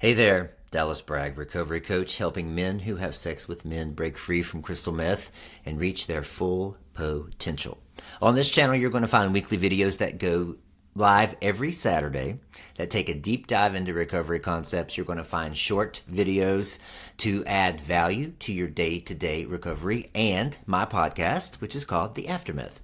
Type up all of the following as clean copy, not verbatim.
Hey there, Dallas Bragg, recovery coach, helping men who have sex with men break free from crystal meth and reach their full potential. On this channel, you're going to find weekly videos that go live every Saturday that take a deep dive into recovery concepts. You're going to find short videos to add value to your day-to-day recovery, and my podcast, which is called The Aftermath.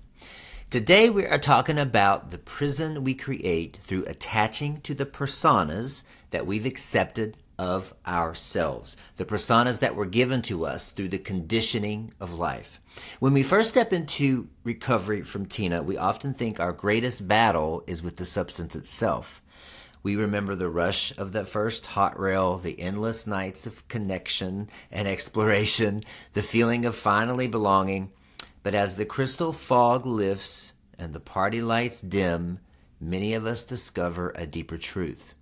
Today we are talking about the prison we create through attaching to the personas that we've accepted of ourselves, the personas that were given to us through the conditioning of life. When we first step into recovery from Tina, we often think our greatest battle is with the substance itself. We remember the rush of that first hot rail, the endless nights of connection and exploration, the feeling of finally belonging. But as the crystal fog lifts and the party lights dim, many of us discover a deeper truth.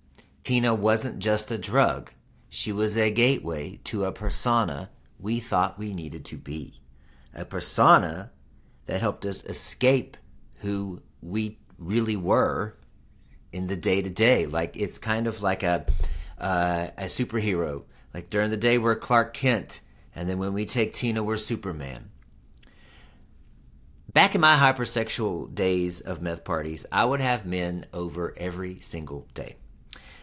Tina wasn't just a drug. She was a gateway to a persona we thought we needed to be. A persona that helped us escape who we really were in the day-to-day. Like, it's kind of like a superhero. Like, during the day, we're Clark Kent. And then when we take Tina, we're Superman. Back in my hypersexual days of meth parties, I would have men over every single day.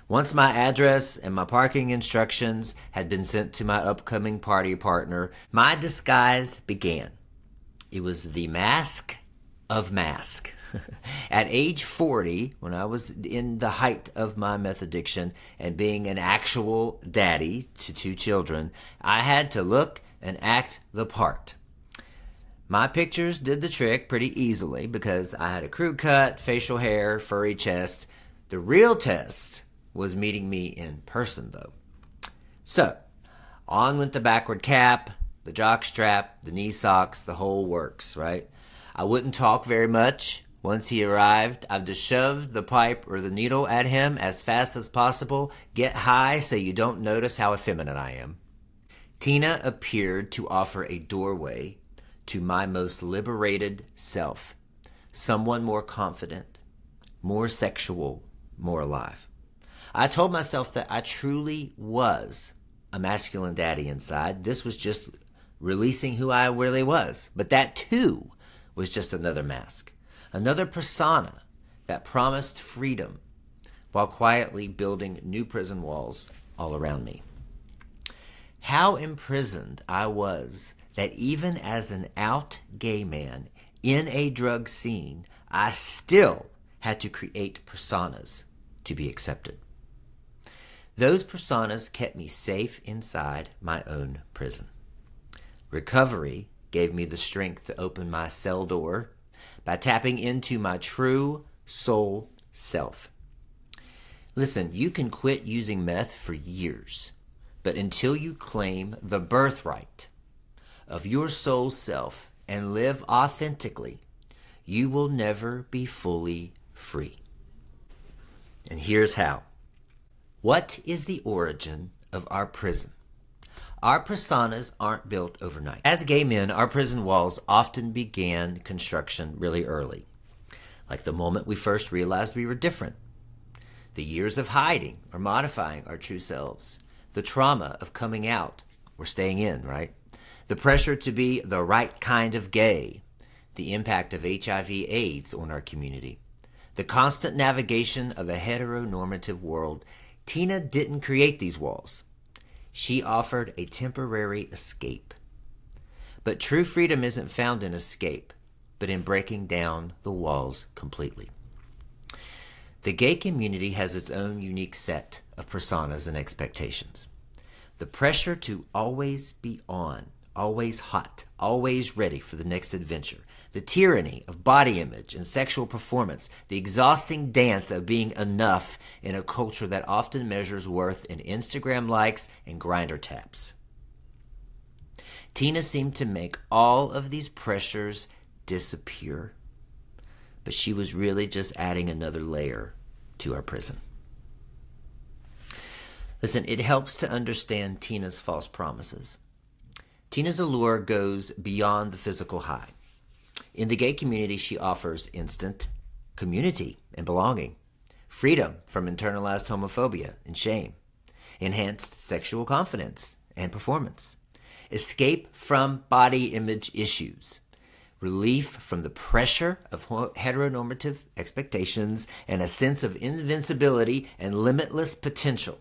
Once my address and my parking instructions had been sent to my upcoming party partner, my disguise began. It was the mask of mask. At age 40, when I was in the height of my meth addiction and being an actual daddy to 2 children, I had to look and act the part. My pictures did the trick pretty easily because I had a crew cut, facial hair, furry chest. The real test was meeting me in person, though. So, on went the backward cap, the jock strap, the knee socks, the whole works, right? I wouldn't talk very much. Once he arrived, I've just shoved the pipe or the needle at him as fast as possible. Get high so you don't notice how effeminate I am. Tina appeared to offer a doorway to my most liberated self, someone more confident, more sexual, more alive. I told myself that I truly was a masculine daddy inside. This was just releasing who I really was. But that too was just another mask, another persona that promised freedom while quietly building new prison walls all around me. How imprisoned I was that even as an out gay man in a drug scene, I still had to create personas to be accepted. Those personas kept me safe inside my own prison. Recovery gave me the strength to open my cell door by tapping into my true soul self. Listen, you can quit using meth for years, but until you claim the birthright of your soul self and live authentically, you will never be fully free. And here's how. What is the origin of our prison? Our personas aren't built overnight. As gay men, our prison walls often began construction really early, like the moment we first realized we were different. The years of hiding or modifying our true selves. The trauma of coming out or staying in, right? The pressure to be the right kind of gay, the impact of HIV/AIDS on our community, the constant navigation of a heteronormative world. Tina didn't create these walls. She offered a temporary escape. But true freedom isn't found in escape, but in breaking down the walls completely. The gay community has its own unique set of personas and expectations. The pressure to always be on, always hot, always ready for the next adventure. The tyranny of body image and sexual performance. The exhausting dance of being enough in a culture that often measures worth in Instagram likes and Grindr taps. Tina seemed to make all of these pressures disappear, but she was really just adding another layer to our prison. Listen, it helps to understand Tina's false promises. Tina's allure goes beyond the physical high. In the gay community, she offers instant community and belonging, freedom from internalized homophobia and shame, enhanced sexual confidence and performance, escape from body image issues, relief from the pressure of heteronormative expectations, and a sense of invincibility and limitless potential.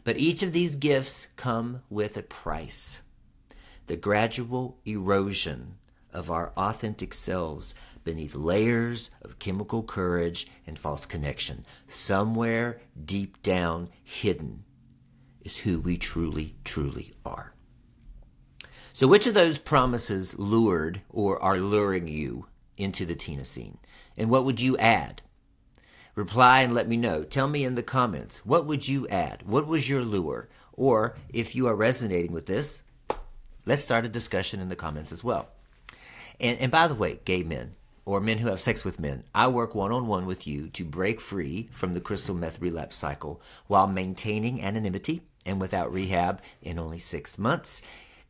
But each of these gifts come with a price. The gradual erosion of our authentic selves beneath layers of chemical courage and false connection. Somewhere deep down hidden is who we truly, truly are. So which of those promises lured or are luring you into the Tina scene? And what would you add? Reply and let me know. Tell me in the comments, what would you add? What was your lure? Or if you are resonating with this, let's start a discussion in the comments as well. And by the way, gay men or men who have sex with men, I work one-on-one with you to break free from the crystal meth relapse cycle while maintaining anonymity and without rehab in only 6 months.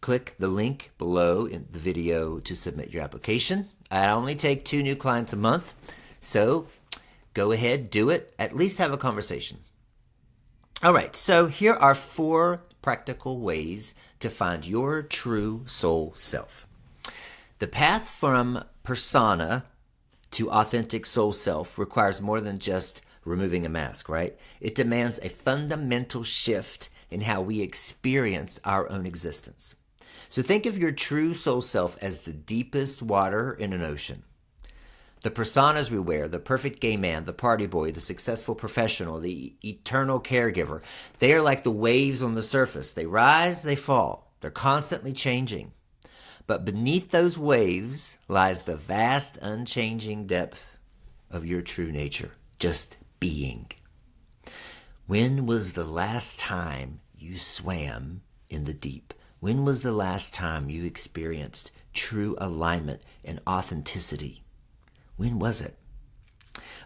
Click the link below in the video to submit your application. I only take 2 new clients a month, so go ahead, do it. At least have a conversation. All right, so here are 4 practical ways to find your true soul self. The path from persona to authentic soul self requires more than just removing a mask, right? It demands a fundamental shift in how we experience our own existence. So think of your true soul self as the deepest water in an ocean. The personas we wear, the perfect gay man, the party boy, the successful professional, the eternal caregiver, they are like the waves on the surface. They rise, they fall. They're constantly changing. But beneath those waves lies the vast, unchanging depth of your true nature, just being. When was the last time you swam in the deep? When was the last time you experienced true alignment and authenticity? When was it?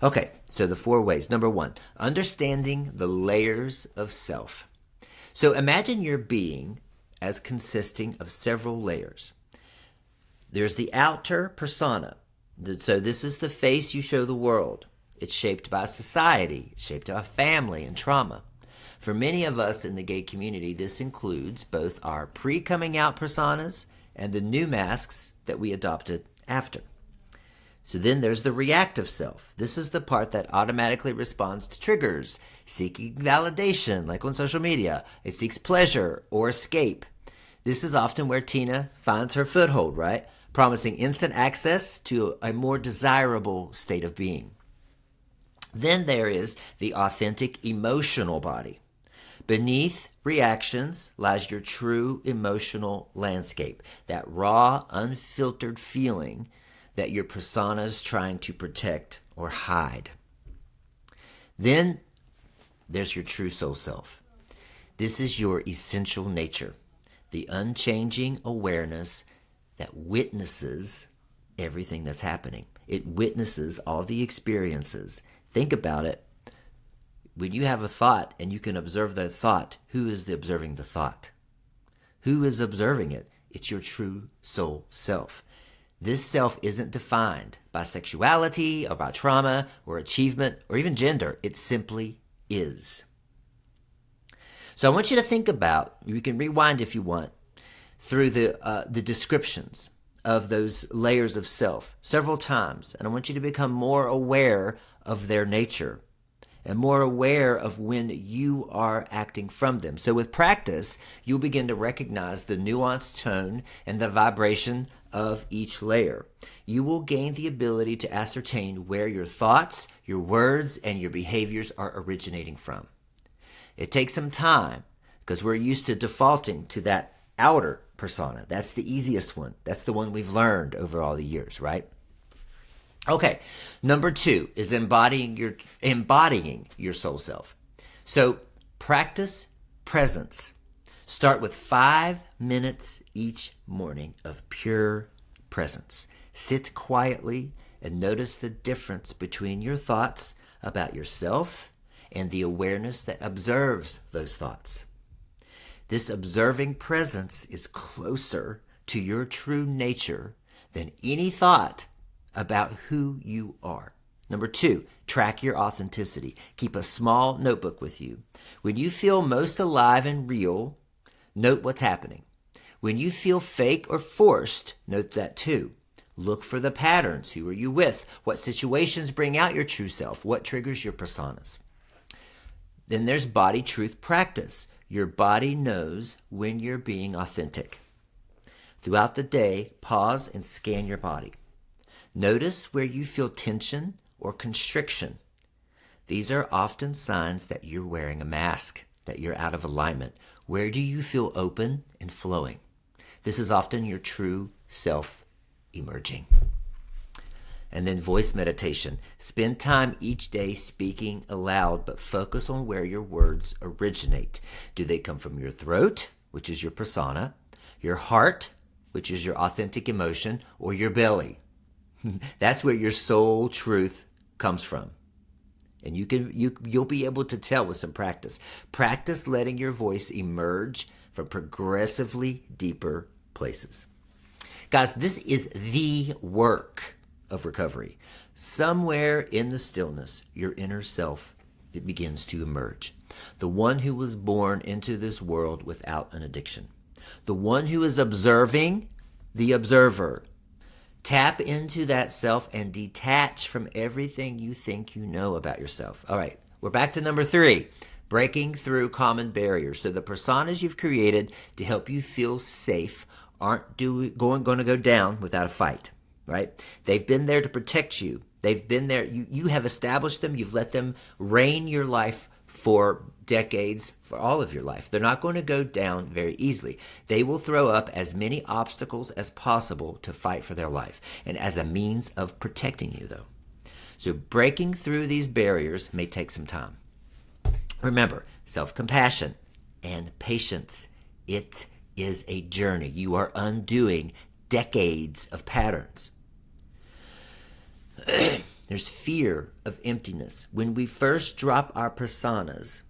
Okay, so the 4 ways. Number 1, understanding the layers of self. So imagine your being as consisting of several layers. There's the outer persona. So this is the face you show the world. It's shaped by society, it's shaped by family and trauma. For many of us in the gay community, this includes both our pre-coming out personas and the new masks that we adopted after. So then there's the reactive self. This is the part that automatically responds to triggers, seeking validation, like on social media. It seeks pleasure or escape. This is often where Tina finds her foothold, right? Promising instant access to a more desirable state of being. Then there is the authentic emotional body. Beneath reactions lies your true emotional landscape, that raw, unfiltered feeling that your persona is trying to protect or hide. Then there's your true soul self. This is your essential nature, the unchanging awareness that witnesses everything that's happening. It witnesses all the experiences. Think about it. When you have a thought and you can observe that thought, who is observing the thought? Who is observing it? It's your true soul self. This self isn't defined by sexuality or by trauma or achievement or even gender. It simply is. So I want you to think about, you can rewind if you want, through the descriptions of those layers of self several times. And I want you to become more aware of their nature and more aware of when you are acting from them. So with practice, you'll begin to recognize the nuanced tone and the vibration of each layer. You will gain the ability to ascertain where your thoughts, your words, and your behaviors are originating from. It takes some time because we're used to defaulting to that outer persona. That's the easiest one. That's the one we've learned over all the years, right? Okay, number 2 is embodying your soul self. So practice presence. Start with 5 minutes each morning of pure presence. Sit quietly and notice the difference between your thoughts about yourself and the awareness that observes those thoughts. This observing presence is closer to your true nature than any thought about who you are. Number 2, track your authenticity. Keep a small notebook with you. When you feel most alive and real, note what's happening. When you feel fake or forced, note that too. Look for the patterns. Who are you with? What situations bring out your true self? What triggers your personas? Then there's body truth practice. Your body knows when you're being authentic. Throughout the day, pause and scan your body. Notice where you feel tension or constriction. These are often signs that you're wearing a mask, that you're out of alignment. Where do you feel open and flowing? This is often your true self emerging. And then voice meditation. Spend time each day speaking aloud, but focus on where your words originate. Do they come from your throat, which is your persona, your heart, which is your authentic emotion, or your belly? That's where your soul truth comes from. And you'll be able to tell with some practice. Practice letting your voice emerge from progressively deeper places. Guys, this is the work of recovery. Somewhere in the stillness, your inner self, it begins to emerge. The one who was born into this world without an addiction. The one who is observing the observer. Tap into that self and detach from everything you think you know about yourself. All right, we're back to number 3, breaking through common barriers. So the personas you've created to help you feel safe aren't going to go down without a fight, right? They've been there to protect you. They've been there. You have established them. You've let them reign your life for decades, for all of your life. They're not going to go down very easily. They will throw up as many obstacles as possible to fight for their life and as a means of protecting you, though. So breaking through these barriers may take some time. Remember, self-compassion and patience. It is a journey. You are undoing decades of patterns. There's fear of emptiness. When we first drop our personas,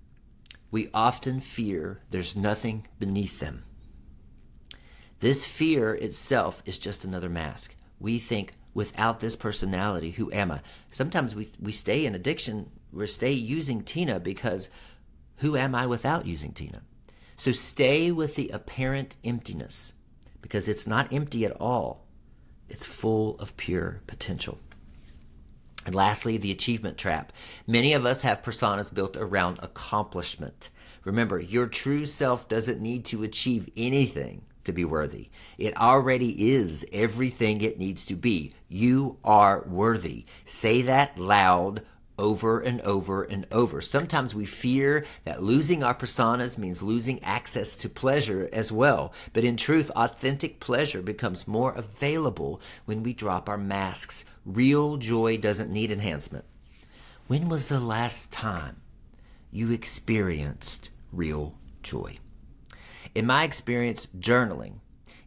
we often fear there's nothing beneath them. This fear itself is just another mask. We think, without this personality, who am I? Sometimes we stay in addiction, we stay using Tina because who am I without using Tina? So stay with the apparent emptiness because it's not empty at all. It's full of pure potential. And lastly, the achievement trap. Many of us have personas built around accomplishment. Remember, your true self doesn't need to achieve anything to be worthy. It already is everything it needs to be. You are worthy. Say that loud over and over and over. Sometimes we fear that losing our personas means losing access to pleasure as well. But in truth, authentic pleasure becomes more available when we drop our masks. Real joy doesn't need enhancement. When was the last time you experienced real joy? In my experience, journaling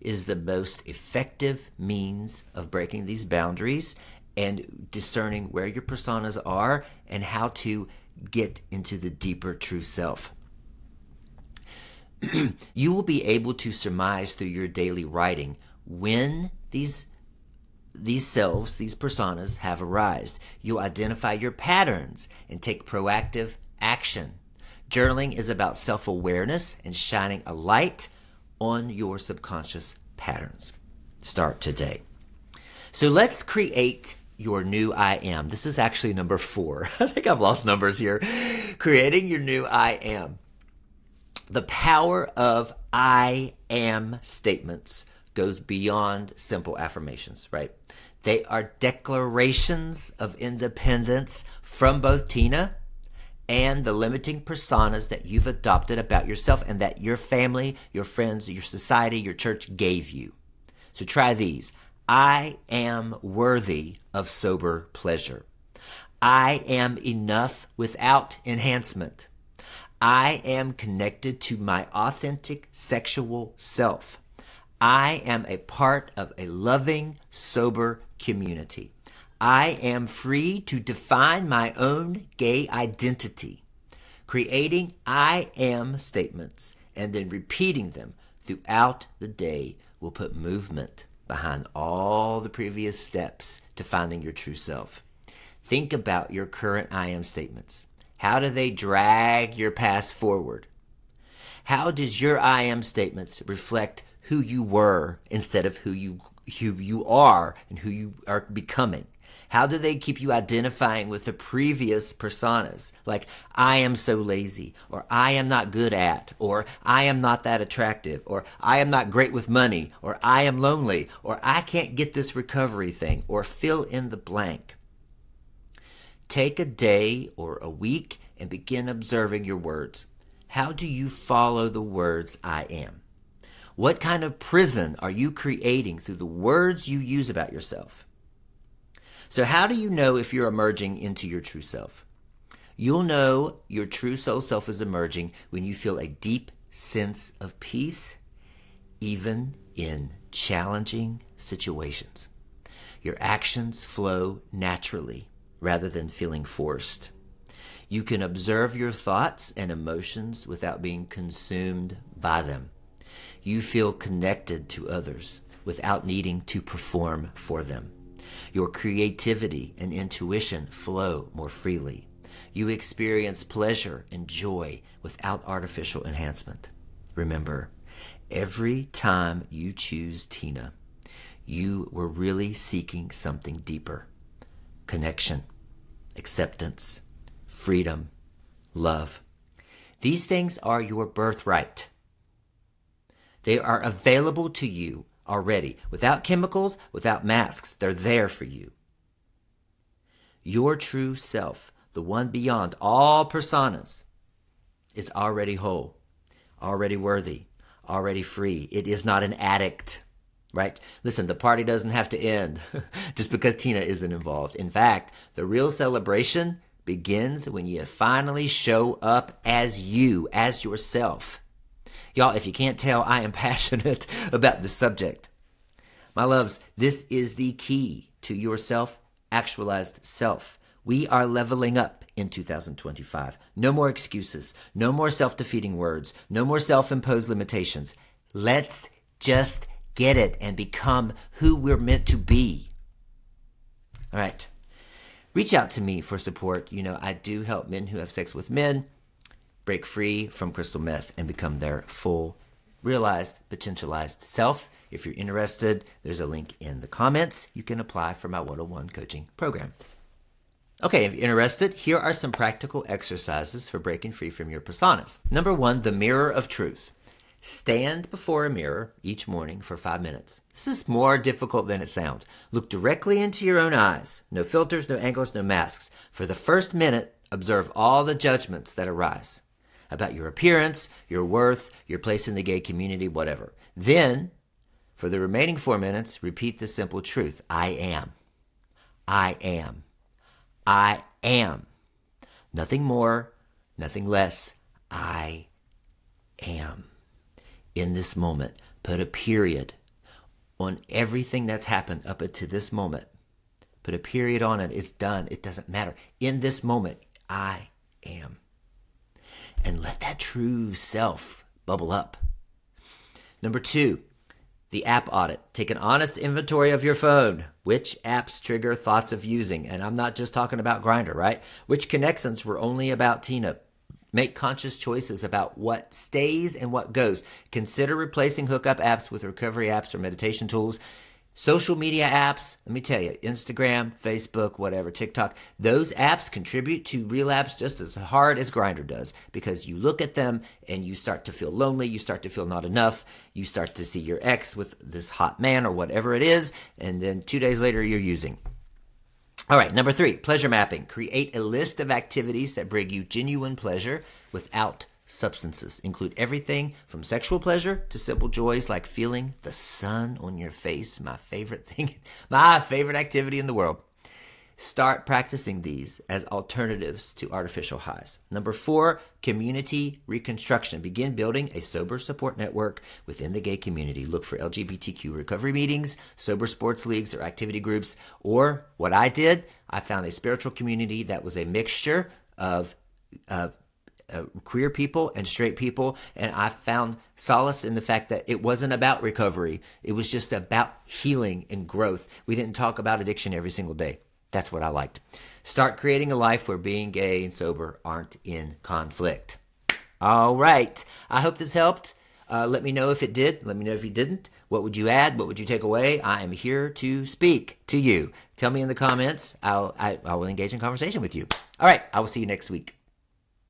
is the most effective means of breaking these boundaries and discerning where your personas are and how to get into the deeper true self. You will be able to surmise through your daily writing when these selves, these personas have arisen. You'll identify your patterns and take proactive action. Journaling is about self-awareness and shining a light on your subconscious patterns. Start today. So let's create your new I am. This is actually number 4. I think I've lost numbers here. Creating your new I am. The power of I am statements goes beyond simple affirmations, right? They are declarations of independence from both Tina and the limiting personas that you've adopted about yourself and that your family, your friends, your society, your church gave you. So try these. I am worthy of sober pleasure. I am enough without enhancement. I am connected to my authentic sexual self. I am a part of a loving, sober community. I am free to define my own gay identity. Creating I am statements and then repeating them throughout the day will put movement behind all the previous steps to finding your true self. Think about your current I am statements. How do they drag your past forward? How does your I am statements reflect who you were instead of who you are and who you are becoming? How do they keep you identifying with the previous personas? Like, I am so lazy, or I am not good at, or I am not that attractive, or I am not great with money, or I am lonely, or I can't get this recovery thing, or fill in the blank. Take a day or a week and begin observing your words. How do you follow the words I am? What kind of prison are you creating through the words you use about yourself? So how do you know if you're emerging into your true self? You'll know your true soul self is emerging when you feel a deep sense of peace, even in challenging situations. Your actions flow naturally rather than feeling forced. You can observe your thoughts and emotions without being consumed by them. You feel connected to others without needing to perform for them. Your creativity and intuition flow more freely. You experience pleasure and joy without artificial enhancement. Remember, every time you choose Tina, you were really seeking something deeper. Connection, acceptance, freedom, love. These things are your birthright. They are available to you already, without chemicals, without masks. They're there for you. Your true self, the one beyond all personas, is already whole, already worthy, already free. It is not an addict, right? Listen, the party doesn't have to end just because Tina isn't involved. In fact, the real celebration begins when you finally show up as you, as yourself. Y'all, if you can't tell, I am passionate about the subject. My loves, this is the key to your self-actualized self. We are leveling up in 2025. No more excuses. No more self-defeating words. No more self-imposed limitations. Let's just get it and become who we're meant to be. All right. Reach out to me for support. You know, I do help men who have sex with men break free from crystal meth and become their full, realized, potentialized self. If you're interested, there's a link in the comments. You can apply for my 101 coaching program. Okay, if you're interested, here are some practical exercises for breaking free from your personas. Number 1, the mirror of truth. Stand before a mirror each morning for 5 minutes. This is more difficult than it sounds. Look directly into your own eyes. No filters, no angles, no masks. For the first minute, observe all the judgments that arise about your appearance, your worth, your place in the gay community, whatever. Then, for the remaining 4 minutes, repeat the simple truth. I am. I am. I am. Nothing more, nothing less. I am. In this moment, put a period on everything that's happened up until this moment. Put a period on it. It's done. It doesn't matter. In this moment, I am. And let that true self bubble up. Number 2, the app audit. Take an honest inventory of your phone. Which apps trigger thoughts of using? And I'm not just talking about Grindr, right? Which connections were only about Tina? Make conscious choices about what stays and what goes. Consider replacing hookup apps with recovery apps or meditation tools. Social media apps, let me tell you, Instagram, Facebook, whatever, TikTok, those apps contribute to relapse just as hard as Grindr does, because you look at them and you start to feel lonely, you start to feel not enough, you start to see your ex with this hot man or whatever it is, and then 2 days later you're using. All right, number 3, pleasure mapping. Create a list of activities that bring you genuine pleasure without substances. Include everything from sexual pleasure to simple joys like feeling the sun on your face. My favorite thing, my favorite activity in the world. Start practicing these as alternatives to artificial highs. Number 4, community reconstruction. Begin building a sober support network within the gay community. Look for LGBTQ recovery meetings, sober sports leagues, or activity groups. Or what I did, I found a spiritual community that was a mixture of queer people and straight people, and I found solace in the fact that it wasn't about recovery. It was just about healing and growth. We didn't talk about addiction every single day. That's what I liked. Start creating a life where being gay and sober aren't in conflict. All right. I hope this helped. Let me know if it did. Let me know if you didn't. What would you add? What would you take away? I am here to speak to you. Tell me in the comments. I will engage in conversation with you. All right. I will see you next week.